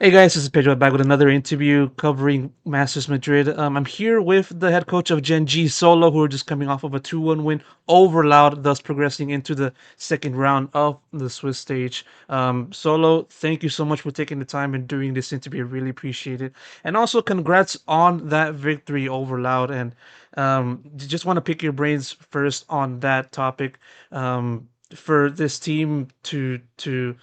Hey guys, this is Pedro back with another interview covering Masters Madrid. I'm here with the head coach of Gen.G Solo, who are just coming off of a 2-1 win over Loud, thus progressing into the second round of the Swiss stage. Solo, thank you so much for taking the time and doing this interview. I really appreciate it. And also, congrats on that victory over Loud. And just want to pick your brains first on that topic. For this team to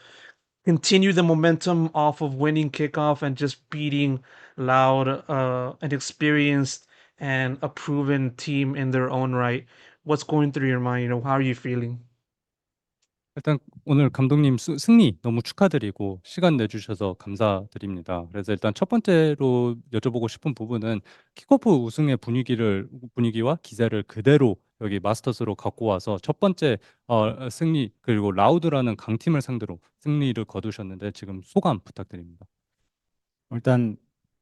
continue the momentum off of winning kickoff and just beating Loud, an experienced and a proven team in their own right. What's going through your mind? How are you feeling? 일단 오늘 감독님 승리 너무 축하드리고 시간 내주셔서 감사드립니다. 그래서 일단 첫 번째로 여쭤보고 싶은 부분은 킥오프 우승의 분위기와 기세를 그대로 여기 마스터스로 갖고 와서 첫 번째 승리 그리고 라우드라는 강팀을 상대로 승리를 거두셨는데 지금 소감 부탁드립니다. 일단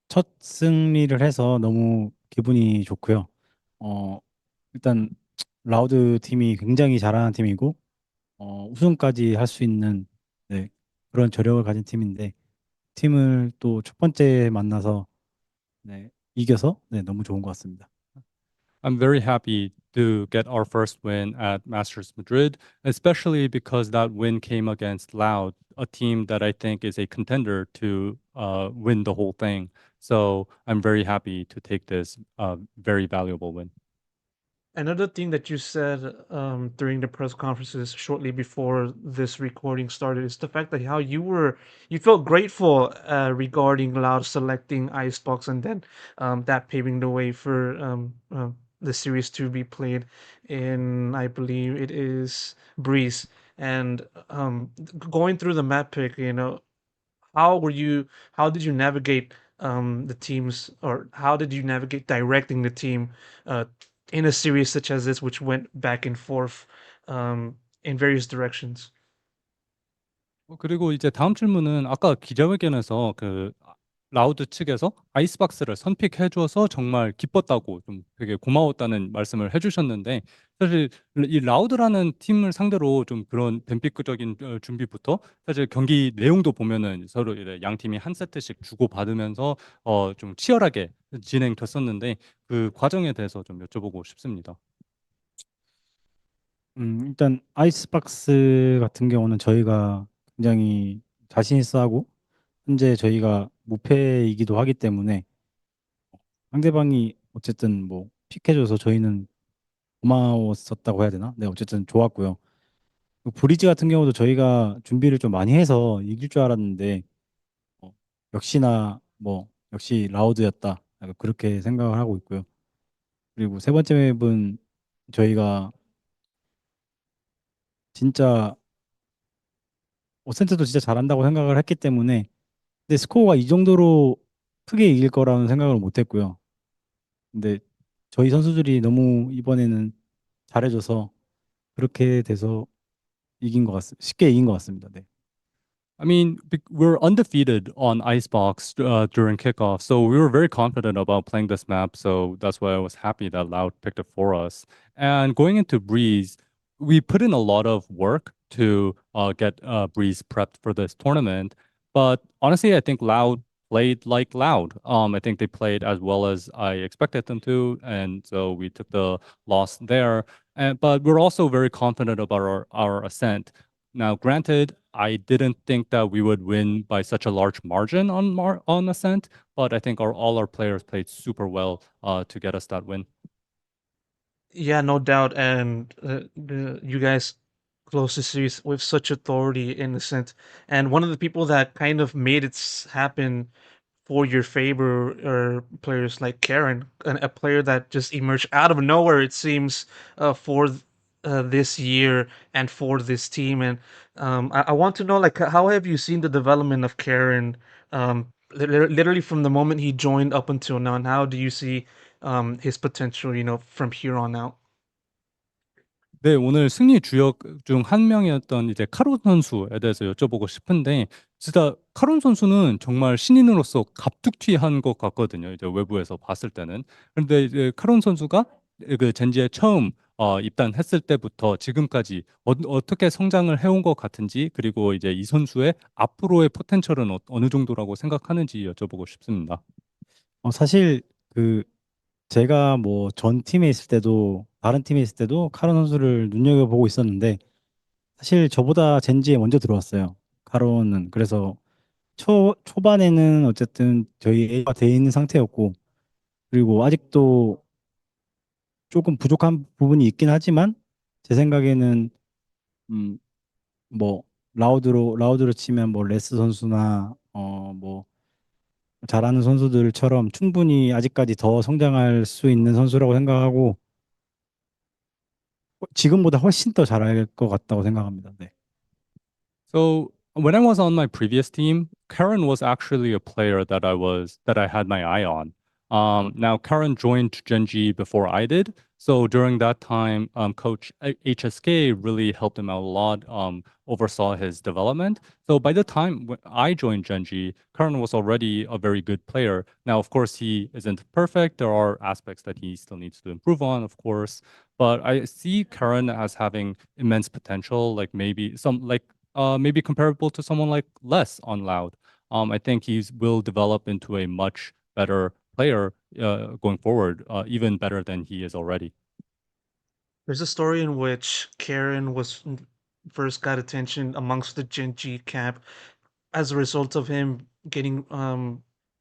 첫 승리를 해서 너무 기분이 좋고요. 어, 일단 라우드 팀이 굉장히 잘하는 팀이고 우승까지 할 수 있는 네, 그런 저력을 가진 팀인데 팀을 또 첫 번째 만나서 네, 이겨서 네, 너무 좋은 것 같습니다. I'm very happy to get our first win at Masters Madrid, especially because that win came against Loud, a team that I think is a contender to win the whole thing. So I'm very happy to take this very valuable win. Another thing that you said during the press conferences shortly before this recording started is the fact that how you felt grateful regarding Loud selecting Icebox and then that paving the way for the series to be played in, I believe it is Breeze. And going through the map pick, how were you how did you navigate the teams, or how did you navigate directing the team uh, in a series such as this, which went back and forth in various directions? 그리고 이제 다음 질문은 아까 기자회견에서 그 라우드 측에서 아이스박스를 선픽해 줘서 정말 기뻤다고 좀 되게 고마웠다는 말씀을 해주셨는데 사실 이 라우드라는 팀을 상대로 좀 그런 뱀픽적인 준비부터 사실 경기 내용도 보면은 서로 이제 양 팀이 한 세트씩 주고 받으면서 좀 치열하게 진행됐었는데 그 과정에 대해서 좀 여쭤보고 싶습니다. 일단 아이스박스 같은 경우는 저희가 굉장히 자신 있어 하고 현재 저희가 무패이기도 하기 때문에 상대방이 어쨌든 뭐 픽해줘서 저희는 고마웠었다고 해야 되나? 네, 어쨌든 좋았고요. 그 브리즈 같은 경우도 저희가 준비를 좀 많이 해서 이길 줄 알았는데 어, 역시나 뭐 역시 라우드였다. 약간 그렇게 생각을 하고 있고요. 그리고 세 번째 맵은 저희가 진짜 어센트도 진짜 잘한다고 생각을 했기 때문에 근데 스코어가 이 정도로 크게 이길 거라는 생각을 못 했고요. 근데 저희 선수들이 너무 이번에는 잘해줘서 그렇게 돼서 쉽게 이긴 것 같습니다. 네. I mean, we're undefeated on Icebox during kickoff, so we were very confident about playing this map. So that's why I was happy that Loud picked it for us. And going into Breeze, we put in a lot of work to get Breeze prepped for this tournament. But honestly, I think Loud played like Loud. I think they played as well as I expected them to, and so we took the loss there. But we're also very confident about our ascent. Now, granted, I didn't think that we would win by such a large margin on Ascent, but I think all our players played super well to get us that win. Yeah, no doubt. And you guys close the series with such authority in a sense. And one of the people that kind of made it happen for your favor are players like Karon, a player that just emerged out of nowhere, it seems, for this year and for this team. And I want to know, like, how have you seen the development of Karon, literally from the moment he joined up until now, and how do you see his potential, from here on out? 네, 오늘 승리 주역 중 한 명이었던 이제 카론 선수에 대해서 여쭤보고 싶은데, 진짜 카론 선수는 정말 신인으로서 갑툭튀한 것 같거든요. 이제 외부에서 봤을 때는. 그런데 이제 카론 선수가 그 젠지에 처음 입단했을 때부터 지금까지 떻게 성장을 해온 것 같은지, 그리고 이제 이 선수의 앞으로의 포텐셜은 어느 정도라고 생각하는지 여쭤보고 싶습니다. 사실 그 제가 뭐 전 팀에 있을 때도 다른 팀에 있을 때도 카론 선수를 눈여겨보고 있었는데 사실 저보다 젠지에 먼저 들어왔어요. 카론은. 그래서 초반에는 어쨌든 저희 A가 돼 있는 상태였고 그리고 아직도 조금 부족한 부분이 있긴 하지만 제 생각에는 음 뭐 라우드로 치면 뭐 레스 선수나 뭐 잘하는 선수들처럼 충분히 아직까지 더 성장할 수 있는 선수라고 생각하고 지금보다 훨씬 더 잘할 것 같다고 생각합니다. 네. So when I was on my previous team, Karen was actually a player that I had my eye on. Now Karen joined Gen.G before I did, so during that time, Coach HSK really helped him out a lot. Oversaw his development. So by the time when I joined Gen.G, Karen was already a very good player. Now, of course, he isn't perfect. There are aspects that he still needs to improve on, of course. But I see Karen as having immense potential, like maybe comparable to someone like Les on Loud. I think he will develop into a much better player going forward, even better than he is already. There's a story in which Karen first got attention amongst the Gen G camp as a result of him getting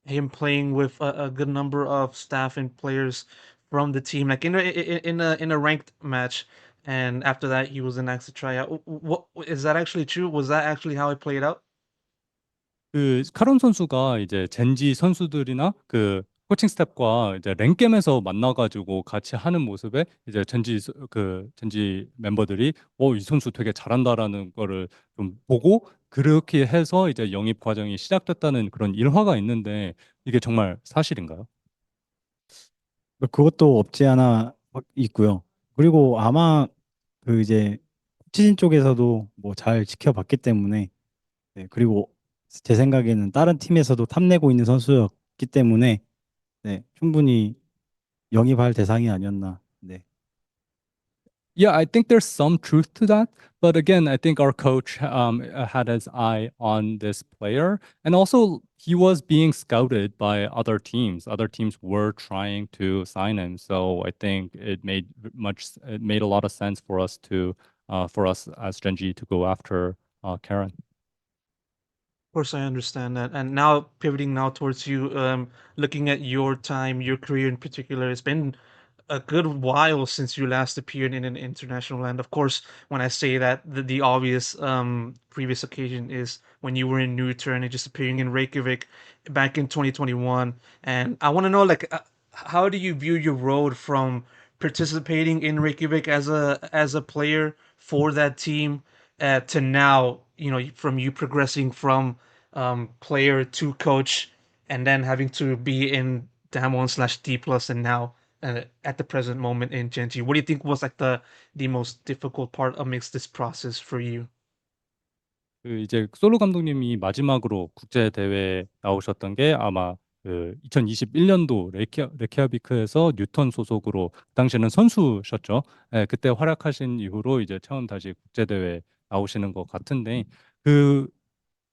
him playing with a good number of staff and players from the team, like in a ranked match. And after that, he was asked to try out. What is that actually true? Was that actually how it played out? 그 카론 선수가 이제 젠지 선수들이나 그 코칭 스태프과 이제 랭겜에서 만나가지고 같이 하는 모습에 이제 젠지 멤버들이 이 선수 되게 잘한다라는 거를 좀 보고 그렇게 해서 이제 영입 과정이 시작됐다는 그런 일화가 있는데 이게 정말 사실인가요? 그것도 없지 않아 있고요. 그리고 아마 그 이제 코치진 쪽에서도 뭐 잘 지켜봤기 때문에 네, 그리고 제 생각에는 다른 팀에서도 탐내고 있는 선수였기 때문에 네, 충분히 영입할 대상이 아니었나. 네. Yeah, I think there's some truth to that. But again, I think our coach had his eye on this player. And also, he was being scouted by other teams. Other teams were trying to sign him. So I think it made a lot of sense for us as Gen.G to go after Karen. Of course, I understand that. And now pivoting now towards you, looking at your time, your career in particular, it's been a good while since you last appeared in an international land. Of course, when I say that, the obvious previous occasion is when you were in Newturn and just appearing in Reykjavik back in 2021. And I want to know, like, how do you view your road from participating in Reykjavik as a player for that team to now, from you progressing from player to coach, and then having to be in Damwon/D plus, and now at the present moment in Gen.G. What do you think was like the most difficult part amidst this process for you? 그 이제 솔로 감독님이 마지막으로 국제 대회에 나오셨던 게 아마 그 2021년도 레키아비크에서 뉴턴 소속으로 그 당시에는 선수셨죠. 예, 그때 활약하신 이후로 이제 처음 다시 국제 대회 나오시는 것 같은데 그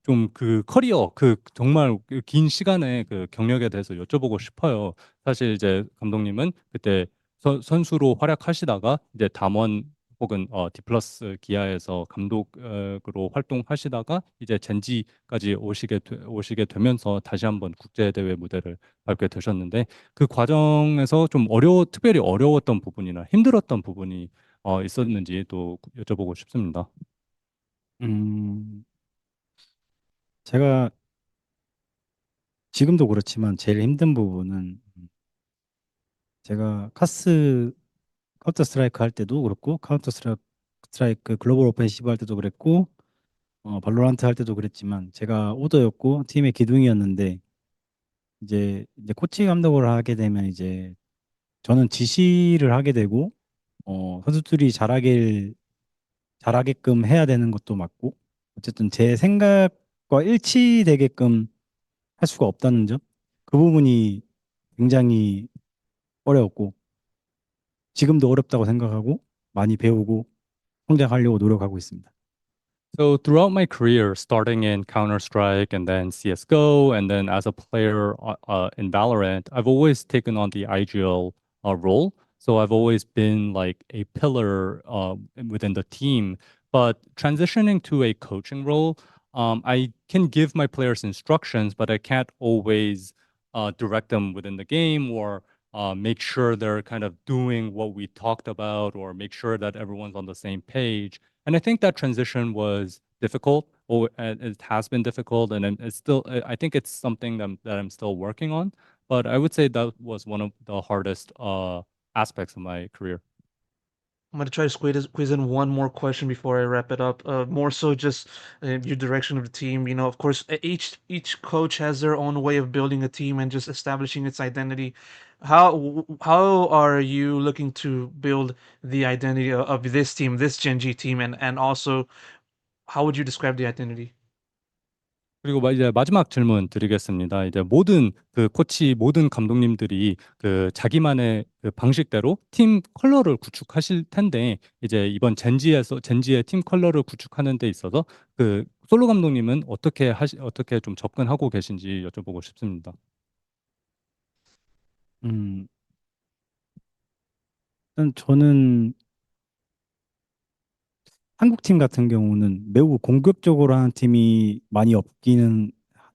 좀 그 커리어 그 정말 그긴 시간의 그 경력에 대해서 여쭤보고 싶어요. 사실 이제 감독님은 그때 선수로 활약하시다가 이제 담원 혹은 디플러스 기아에서 감독으로 활동하시다가 이제 젠지까지 오시게 되면서 다시 한번 국제 대회 무대를 밟게 되셨는데 그 과정에서 좀 특별히 어려웠던 부분이나 힘들었던 부분이 있었는지 또 여쭤보고 싶습니다. 음, 제가 지금도 그렇지만 제일 힘든 부분은 제가 카운터 스트라이크 할 때도 그렇고 스트라이크 글로벌 오펜시브 할 때도 그랬고 발로란트 할 때도 그랬지만 제가 오더였고 팀의 기둥이었는데 이제 코치 감독을 하게 되면 이제 저는 지시를 하게 되고 선수들이 잘하게끔 해야 되는 것도 맞고 어쨌든 제 생각과 일치되게끔 할 수가 없다는 점 그 부분이 굉장히 어려웠고 지금도 어렵다고 생각하고 많이 배우고 성장하려고 노력하고 있습니다. So throughout my career, starting in Counter-Strike and then CS:GO, and then as a player in Valorant, I've always taken on the IGL role. So I've always been like a pillar within the team. But transitioning to a coaching role, I can give my players instructions, but I can't always direct them within the game or make sure they're kind of doing what we talked about or make sure that everyone's on the same page. And I think that transition was difficult, or it has been difficult, and it's still. I think it's something that I'm still working on. But I would say that was one of the hardest aspects of my career. I'm gonna try to squeeze in one more question before I wrap it up. More so, just your direction of the team. You know, of course, each coach has their own way of building a team and just establishing its identity. How are you looking to build the identity of this team, this Gen.G team, and also how would you describe the identity? 그리고 이제 마지막 질문 드리겠습니다. 이제 모든 그 코치, 모든 감독님들이 그 자기만의 그 방식대로 팀 컬러를 구축하실 텐데, 이제 이번 젠지의 팀 컬러를 구축하는 데 있어서 그 솔로 감독님은 어떻게 좀 접근하고 계신지 여쭤보고 싶습니다. 음, 일단 저는 한국 팀 같은 경우는 매우 공격적으로 하는 팀이 많이 없기는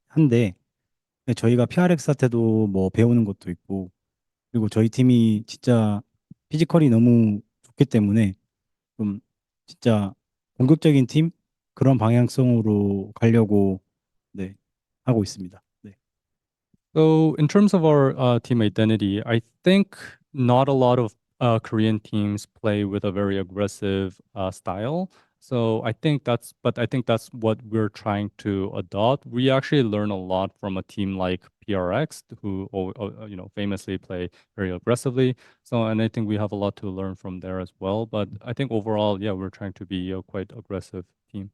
한데 저희가 PRX 한테도 뭐 배우는 것도 있고 그리고 저희 팀이 진짜 피지컬이 너무 좋기 때문에 좀 진짜 공격적인 팀 그런 방향성으로 가려고 네, 하고 있습니다. 네. So, in terms of our team identity, I think not a lot of Korean teams play with a very aggressive style. So, I think that's what we're trying to adopt. We actually learn a lot from a team like PRX, who famously play very aggressively. So, and I think we have a lot to learn from there as well. But I think overall, yeah, we're trying to be a quite aggressive team.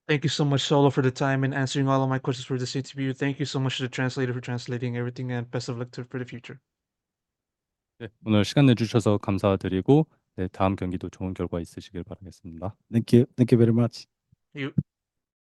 Thank you so much, Solo, for the time and answering all of my questions for this interview. Thank you so much to the translator for translating everything, and best of luck for the future. 네, 오늘 시간 내주셔서 감사드리고, 네, 다음 경기도 좋은 결과 있으시길 바라겠습니다. Thank you very much. You.